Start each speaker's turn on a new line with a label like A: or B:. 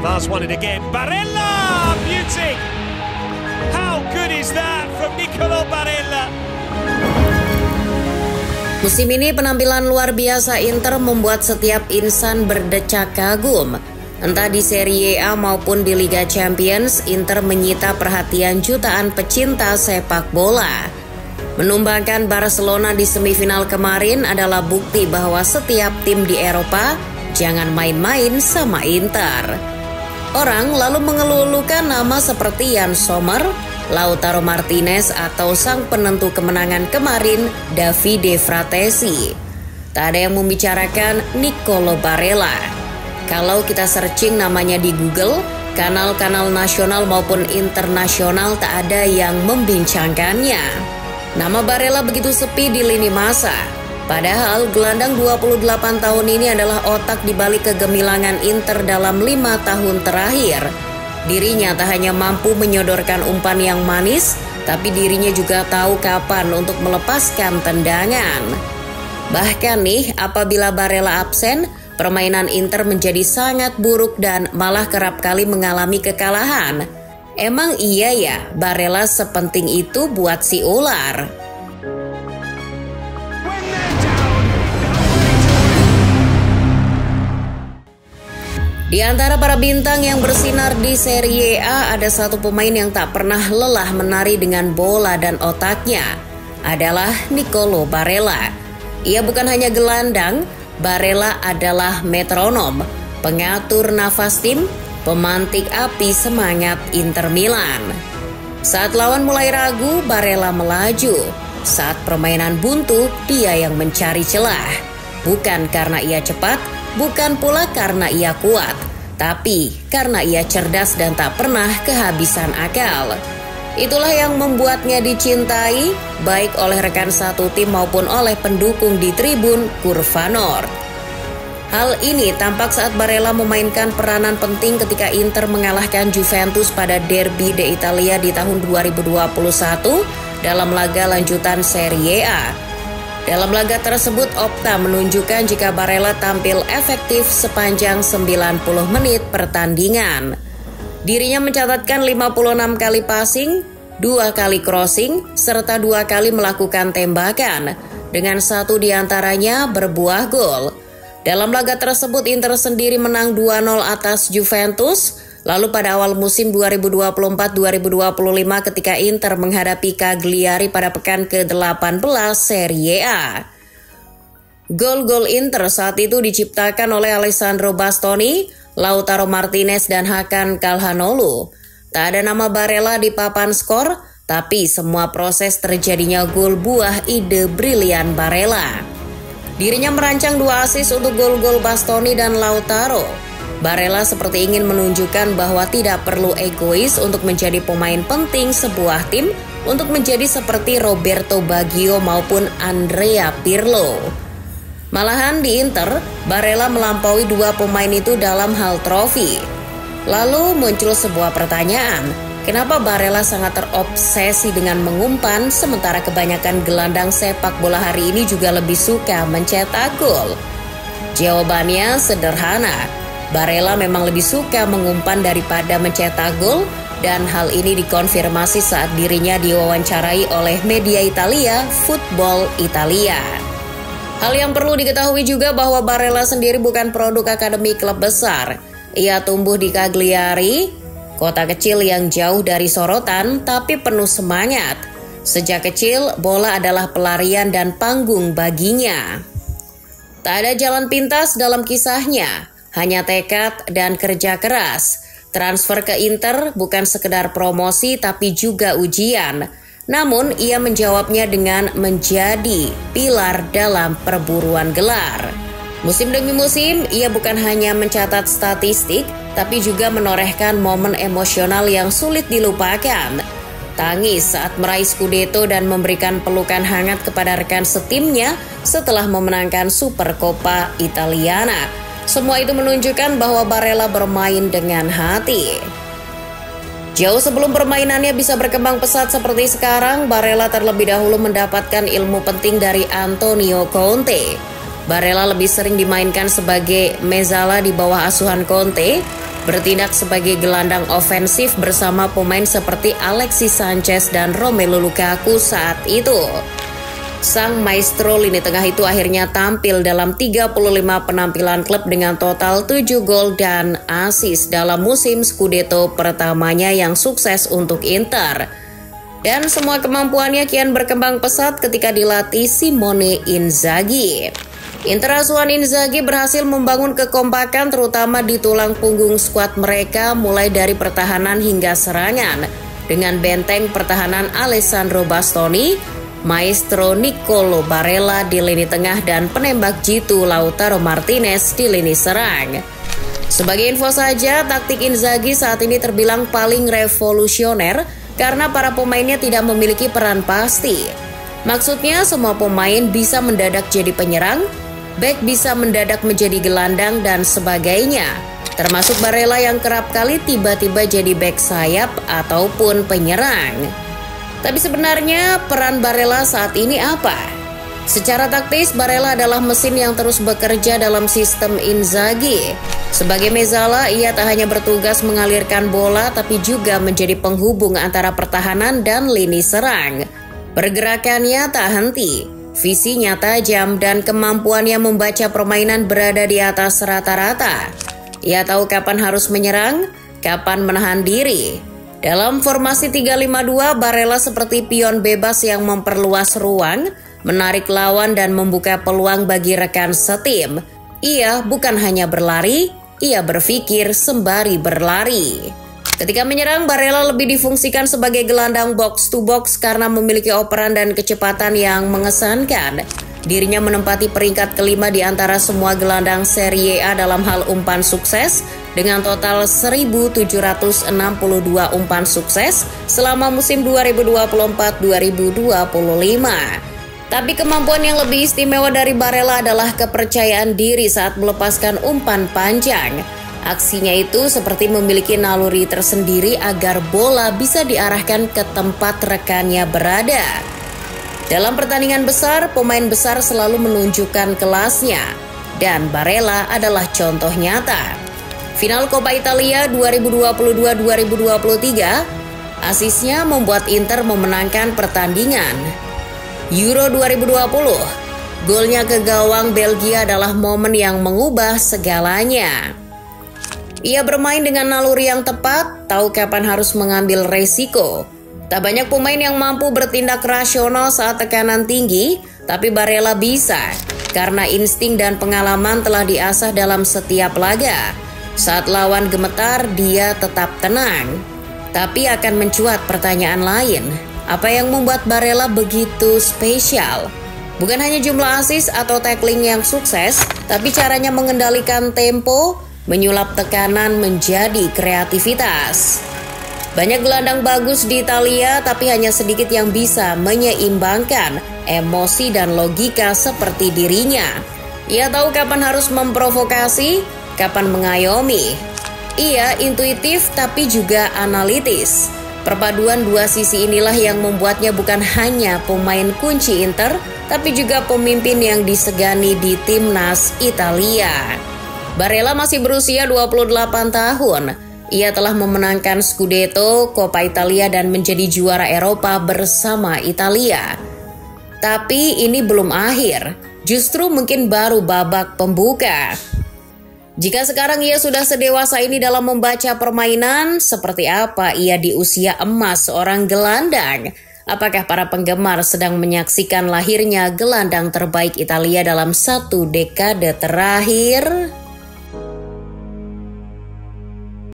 A: Navas won it again. Barella! Beauty! How good is that from Nicolo Barella?
B: Musim ini penampilan luar biasa Inter membuat setiap insan berdecak kagum. Entah di Serie A maupun di Liga Champions, Inter menyita perhatian jutaan pecinta sepak bola. Menumbangkan Barcelona di semifinal kemarin adalah bukti bahwa setiap tim di Eropa jangan main-main sama Inter. Orang lalu mengeluh-elukan nama seperti Yann Sommer, Lautaro Martinez atau sang penentu kemenangan kemarin, Davide Fratesi. Tak ada yang membicarakan Nicolo Barella. Kalau kita searching namanya di Google, kanal-kanal nasional maupun internasional tak ada yang membincangkannya. Nama Barella begitu sepi di lini masa. Padahal gelandang 28 tahun ini adalah otak di balik kegemilangan Inter dalam 5 tahun terakhir. Dirinya tak hanya mampu menyodorkan umpan yang manis, tapi dirinya juga tahu kapan untuk melepaskan tendangan. Bahkan nih, apabila Barella absen, permainan Inter menjadi sangat buruk dan malah kerap kali mengalami kekalahan. Emang iya ya, Barella sepenting itu buat si ular? Di antara para bintang yang bersinar di Serie A, ada satu pemain yang tak pernah lelah menari dengan bola dan otaknya. Adalah Nicolo Barella. Ia bukan hanya gelandang, Barella adalah metronom, pengatur nafas tim, pemantik api semangat Inter Milan. Saat lawan mulai ragu, Barella melaju. Saat permainan buntu, dia yang mencari celah. Bukan karena ia cepat, bukan pula karena ia kuat, tapi karena ia cerdas dan tak pernah kehabisan akal. Itulah yang membuatnya dicintai, baik oleh rekan satu tim maupun oleh pendukung di tribun Curva Nord. Hal ini tampak saat Barella memainkan peranan penting ketika Inter mengalahkan Juventus pada Derby d'Italia di tahun 2021 dalam laga lanjutan Serie A. Dalam laga tersebut, Opta menunjukkan jika Barella tampil efektif sepanjang 90 menit pertandingan. Dirinya mencatatkan 56 kali passing, 2 kali crossing, serta 2 kali melakukan tembakan, dengan 1 diantaranya berbuah gol. Dalam laga tersebut, Inter sendiri menang 2-0 atas Juventus. Lalu pada awal musim 2024-2025 ketika Inter menghadapi Cagliari pada pekan ke-18 Serie A. Gol-gol Inter saat itu diciptakan oleh Alessandro Bastoni, Lautaro Martinez dan Hakan Calhanoglu. Tak ada nama Barella di papan skor, tapi semua proses terjadinya gol buah ide brilian Barella. Dirinya merancang 2 assist untuk gol-gol Bastoni dan Lautaro. Barella seperti ingin menunjukkan bahwa tidak perlu egois untuk menjadi pemain penting sebuah tim, untuk menjadi seperti Roberto Baggio maupun Andrea Pirlo. Malahan di Inter, Barella melampaui 2 pemain itu dalam hal trofi. Lalu muncul sebuah pertanyaan, kenapa Barella sangat terobsesi dengan mengumpan sementara kebanyakan gelandang sepak bola hari ini juga lebih suka mencetak gol? Jawabannya sederhana. Barella memang lebih suka mengumpan daripada mencetak gol, dan hal ini dikonfirmasi saat dirinya diwawancarai oleh media Italia, Football Italia. Hal yang perlu diketahui juga bahwa Barella sendiri bukan produk akademi klub besar. Ia tumbuh di Cagliari, kota kecil yang jauh dari sorotan tapi penuh semangat. Sejak kecil, bola adalah pelarian dan panggung baginya. Tak ada jalan pintas dalam kisahnya. Hanya tekad dan kerja keras. Transfer ke Inter bukan sekedar promosi tapi juga ujian. Namun ia menjawabnya dengan menjadi pilar dalam perburuan gelar. Musim demi musim ia bukan hanya mencatat statistik tapi juga menorehkan momen emosional yang sulit dilupakan. Tangis saat meraih Scudetto dan memberikan pelukan hangat kepada rekan setimnya setelah memenangkan Supercoppa Italiana. Semua itu menunjukkan bahwa Barella bermain dengan hati. Jauh sebelum permainannya bisa berkembang pesat seperti sekarang, Barella terlebih dahulu mendapatkan ilmu penting dari Antonio Conte. Barella lebih sering dimainkan sebagai mezzala di bawah asuhan Conte, bertindak sebagai gelandang ofensif bersama pemain seperti Alexis Sanchez dan Romelu Lukaku saat itu. Sang maestro lini tengah itu akhirnya tampil dalam 35 penampilan klub dengan total 7 gol dan assist dalam musim Scudetto pertamanya yang sukses untuk Inter. Dan semua kemampuannya kian berkembang pesat ketika dilatih Simone Inzaghi. Inter asuhan Inzaghi berhasil membangun kekompakan terutama di tulang punggung skuad mereka mulai dari pertahanan hingga serangan dengan benteng pertahanan Alessandro Bastoni, maestro Nicolo Barella di lini tengah dan penembak jitu Lautaro Martinez di lini serang. Sebagai info saja, taktik Inzaghi saat ini terbilang paling revolusioner karena para pemainnya tidak memiliki peran pasti. Maksudnya semua pemain bisa mendadak jadi penyerang, bek bisa mendadak menjadi gelandang dan sebagainya. Termasuk Barella yang kerap kali tiba-tiba jadi bek sayap ataupun penyerang. Tapi sebenarnya peran Barella saat ini apa? Secara taktis, Barella adalah mesin yang terus bekerja dalam sistem Inzaghi. Sebagai mezzala, ia tak hanya bertugas mengalirkan bola tapi juga menjadi penghubung antara pertahanan dan lini serang. Pergerakannya tak henti, visinya tajam dan kemampuannya membaca permainan berada di atas rata-rata. Ia tahu kapan harus menyerang, kapan menahan diri. Dalam formasi 3-5-2, Barella seperti pion bebas yang memperluas ruang, menarik lawan dan membuka peluang bagi rekan setim. Ia bukan hanya berlari, ia berpikir sembari berlari. Ketika menyerang, Barella lebih difungsikan sebagai gelandang box to box karena memiliki operan dan kecepatan yang mengesankan. Dirinya menempati peringkat kelima di antara semua gelandang Serie A dalam hal umpan sukses dengan total 1.762 umpan sukses selama musim 2024-2025. Tapi kemampuan yang lebih istimewa dari Barella adalah kepercayaan diri saat melepaskan umpan panjang. Aksinya itu seperti memiliki naluri tersendiri agar bola bisa diarahkan ke tempat rekannya berada. Dalam pertandingan besar, pemain besar selalu menunjukkan kelasnya, dan Barella adalah contoh nyata. Final Coppa Italia 2022-2023, asisnya membuat Inter memenangkan pertandingan. Euro 2020, golnya ke gawang Belgia adalah momen yang mengubah segalanya. Ia bermain dengan naluri yang tepat, tahu kapan harus mengambil resiko. Tak banyak pemain yang mampu bertindak rasional saat tekanan tinggi, tapi Barella bisa karena insting dan pengalaman telah diasah dalam setiap laga. Saat lawan gemetar, dia tetap tenang. Tapi akan mencuat pertanyaan lain, apa yang membuat Barella begitu spesial? Bukan hanya jumlah assist atau tackling yang sukses, tapi caranya mengendalikan tempo, menyulap tekanan menjadi kreativitas. Banyak gelandang bagus di Italia, tapi hanya sedikit yang bisa menyeimbangkan emosi dan logika seperti dirinya. Ia tahu kapan harus memprovokasi, kapan mengayomi. Ia intuitif tapi juga analitis. Perpaduan dua sisi inilah yang membuatnya bukan hanya pemain kunci Inter, tapi juga pemimpin yang disegani di timnas Italia. Barella masih berusia 28 tahun. Ia telah memenangkan Scudetto, Coppa Italia dan menjadi juara Eropa bersama Italia. Tapi ini belum akhir, justru mungkin baru babak pembuka. Jika sekarang ia sudah sedewasa ini dalam membaca permainan, seperti apa ia di usia emas seorang gelandang? Apakah para penggemar sedang menyaksikan lahirnya gelandang terbaik Italia dalam satu dekade terakhir?